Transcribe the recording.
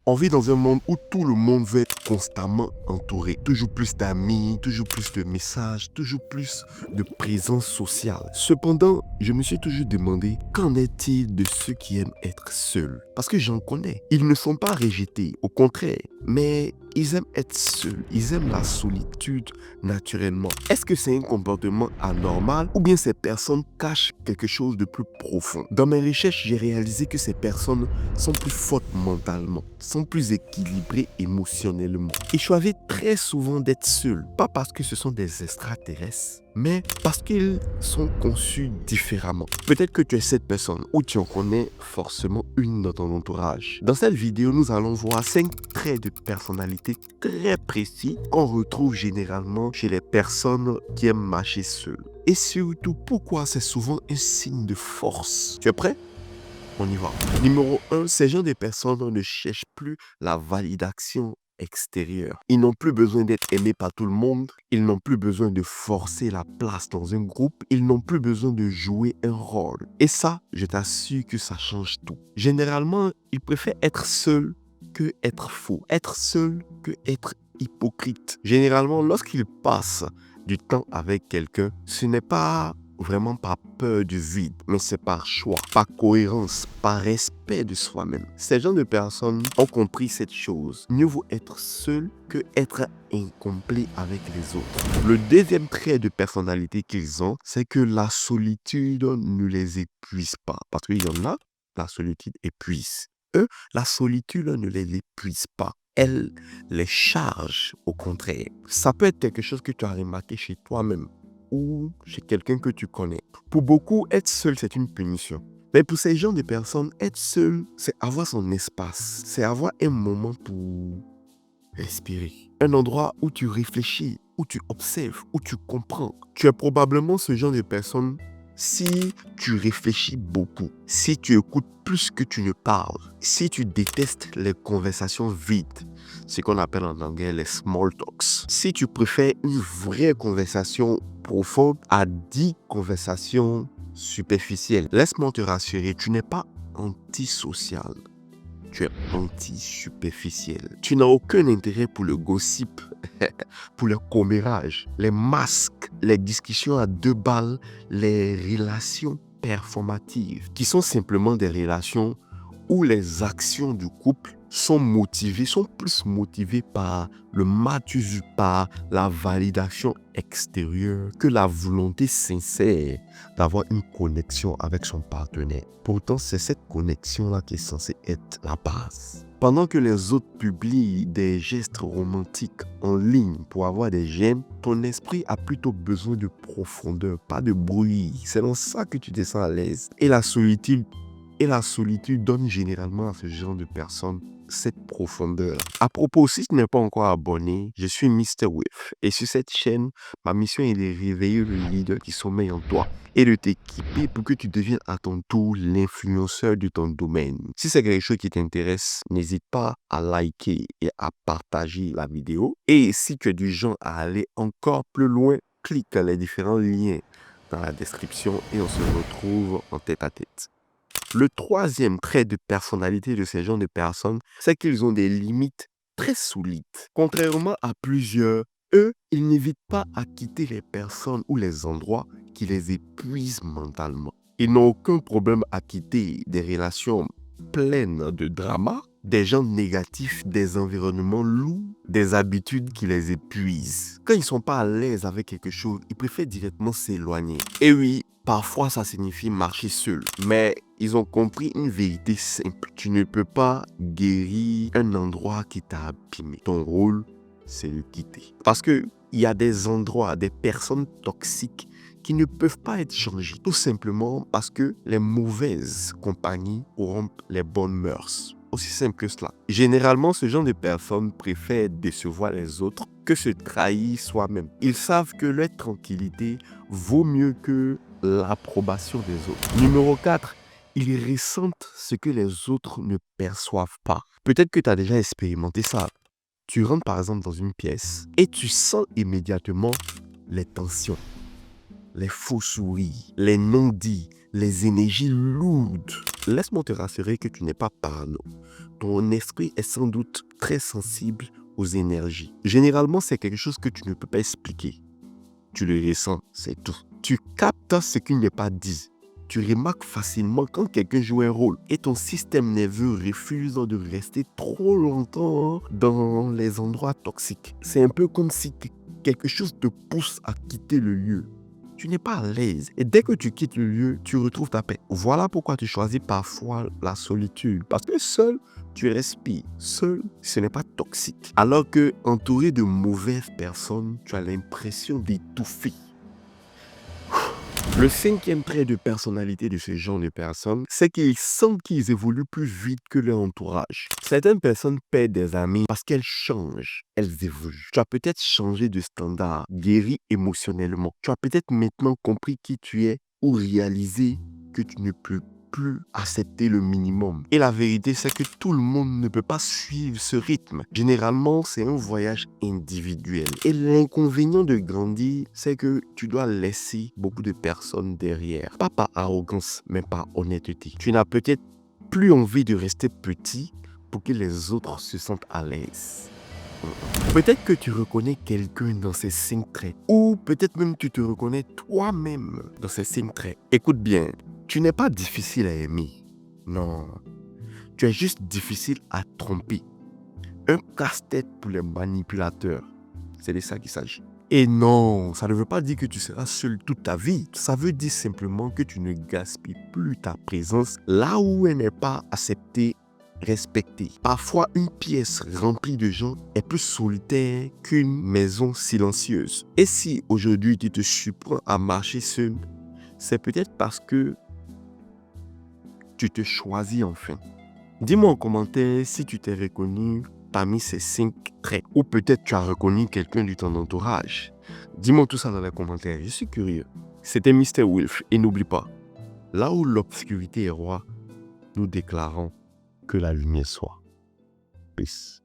On vit dans un monde où tout le monde veut être constamment entouré. Toujours plus d'amis, toujours plus de messages, toujours plus de présence sociale. Cependant, je me suis toujours demandé, qu'en est-il de ceux qui aiment être seuls? Parce que j'en connais. Ils ne sont pas rejetés, au contraire. Mais ils aiment être seuls. Ils aiment la solitude naturellement. Est-ce que c'est un comportement anormal ou bien ces personnes cachent quelque chose de plus profond? Dans mes recherches, j'ai réalisé que ces personnes sont plus fortes mentalement, sont plus équilibrées émotionnellement. Ils choisissent très souvent d'être seuls, pas parce que ce sont des extraterrestres, mais parce qu'ils sont conçus différemment. Peut-être que tu es cette personne ou tu en connais forcément une dans ton entourage. Dans cette vidéo, nous allons voir 5 traits de personnalité très précis qu'on retrouve généralement chez les personnes qui aiment marcher seules. Et surtout, pourquoi c'est souvent un signe de force. Tu es prêt? On y va. Numéro 1, ces gens de personnes ne cherchent plus la validation extérieure. Ils n'ont plus besoin d'être aimés par tout le monde. Ils n'ont plus besoin de forcer la place dans un groupe. Ils n'ont plus besoin de jouer un rôle. Et ça, je t'assure que ça change tout. Généralement, ils préfèrent être seuls que être faux. Être seul que être hypocrite. Généralement, lorsqu'ils passent du temps avec quelqu'un, ce n'est pas vraiment par peur du vide, mais c'est par choix, par cohérence, par respect de soi-même. Ces gens de personnes ont compris cette chose. Mieux vaut être seul que être incomplet avec les autres. Le deuxième trait de personnalité qu'ils ont, c'est que la solitude ne les épuise pas. Parce qu'il y en a, la solitude épuise. Eux, la solitude ne les épuise pas. Elle les charge, au contraire. Ça peut être quelque chose que tu as remarqué chez toi-même ou chez quelqu'un que tu connais. Pour beaucoup, être seul, c'est une punition. Mais pour ces gens de personnes, être seul, c'est avoir son espace. C'est avoir un moment pour respirer. Un endroit où tu réfléchis, où tu observes, où tu comprends. Tu es probablement ce genre de personne si tu réfléchis beaucoup, si tu écoutes plus que tu ne parles, si tu détestes les conversations vides, ce qu'on appelle en anglais les small talks. Si tu préfères une vraie conversation profonde à 10 conversations superficielles, laisse-moi te rassurer, tu n'es pas antisocial. Tu es anti-superficiel. Tu n'as aucun intérêt pour le gossip, pour le commérage, les masques, les discussions à 2 balles, les relations performatives, qui sont simplement des relations où les actions du couple sont plus motivées par le matus, par la validation extérieure que la volonté sincère d'avoir une connexion avec son partenaire. Pourtant, c'est cette connexion-là qui est censée être la base. Pendant que les autres publient des gestes romantiques en ligne pour avoir des j'aime, ton esprit a plutôt besoin de profondeur, pas de bruit. C'est dans ça que tu te sens à l'aise. Et la solitude donne généralement à ce genre de personnes cette profondeur. À propos, si tu n'es pas encore abonné, je suis Mr. With. Et sur cette chaîne, ma mission est de réveiller le leader qui sommeille en toi et de t'équiper pour que tu deviennes à ton tour l'influenceur de ton domaine. Si c'est quelque chose qui t'intéresse, n'hésite pas à liker et à partager la vidéo. Et si tu es du genre à aller encore plus loin, clique les différents liens dans la description et on se retrouve en tête à tête. Le troisième trait de personnalité de ces gens de personnes, c'est qu'ils ont des limites très solides. Contrairement à plusieurs, eux, ils n'hésitent pas à quitter les personnes ou les endroits qui les épuisent mentalement. Ils n'ont aucun problème à quitter des relations pleines de drama, des gens négatifs, des environnements lourds, des habitudes qui les épuisent. Quand ils ne sont pas à l'aise avec quelque chose, ils préfèrent directement s'éloigner. Et oui, parfois ça signifie marcher seul, mais ils ont compris une vérité simple. Tu ne peux pas guérir un endroit qui t'a abîmé. Ton rôle, c'est de quitter. Parce qu'il y a des endroits, des personnes toxiques qui ne peuvent pas être changées. Tout simplement parce que les mauvaises compagnies corrompent les bonnes mœurs. Aussi simple que cela. Généralement, ce genre de personnes préfèrent décevoir les autres que se trahir soi-même. Ils savent que leur tranquillité vaut mieux que l'approbation des autres. Numéro 4. Ils ressentent ce que les autres ne perçoivent pas. Peut-être que tu as déjà expérimenté ça. Tu rentres par exemple dans une pièce et tu sens immédiatement les tensions, les faux sourires, les non-dits, les énergies lourdes. Laisse-moi te rassurer que tu n'es pas parano. ton esprit est sans doute très sensible aux énergies. Généralement, c'est quelque chose que tu ne peux pas expliquer. Tu le ressens, c'est tout. Tu captes ce qui n'est pas dit. Tu remarques facilement quand quelqu'un joue un rôle et ton système nerveux refuse de rester trop longtemps dans les endroits toxiques. C'est un peu comme si quelque chose te pousse à quitter le lieu. Tu n'es pas à l'aise et dès que tu quittes le lieu, tu retrouves ta paix. Voilà pourquoi tu choisis parfois la solitude. Parce que seul, tu respires. Seul, ce n'est pas toxique. Alors que entouré de mauvaises personnes, tu as l'impression d'étouffer. Le cinquième trait de personnalité de ce genre de personnes, c'est qu'ils sentent qu'ils évoluent plus vite que leur entourage. Certaines personnes perdent des amis parce qu'elles changent, elles évoluent. Tu as peut-être changé de standard, guéri émotionnellement. Tu as peut-être maintenant compris qui tu es ou réalisé que tu ne peux plus accepter le minimum. Et la vérité, c'est que tout le monde ne peut pas suivre ce rythme. Généralement, c'est un voyage individuel. Et l'inconvénient de grandir, c'est que tu dois laisser beaucoup de personnes derrière. Pas par arrogance, mais par honnêteté. Tu n'as peut-être plus envie de rester petit pour que les autres se sentent à l'aise. Peut-être que tu reconnais quelqu'un dans ces 5 traits. Ou peut-être même tu te reconnais toi-même dans ces 5 traits. Écoute bien, tu n'es pas difficile à aimer. Non, tu es juste difficile à tromper. Un casse-tête pour les manipulateurs. C'est de ça qu'il s'agit. Et non, ça ne veut pas dire que tu seras seul toute ta vie. Ça veut dire simplement que tu ne gaspilles plus ta présence là où elle n'est pas acceptée, respectée. Parfois, une pièce remplie de gens est plus solitaire qu'une maison silencieuse. Et si aujourd'hui tu te surprends à marcher seul, c'est peut-être parce que tu te choisis enfin. Dis-moi en commentaire si tu t'es reconnu parmi ces 5 traits. Ou peut-être tu as reconnu quelqu'un de ton entourage. Dis-moi tout ça dans les commentaires, je suis curieux. C'était Mr. Wilf et n'oublie pas, là où l'obscurité est roi, nous déclarons que la lumière soit. Peace.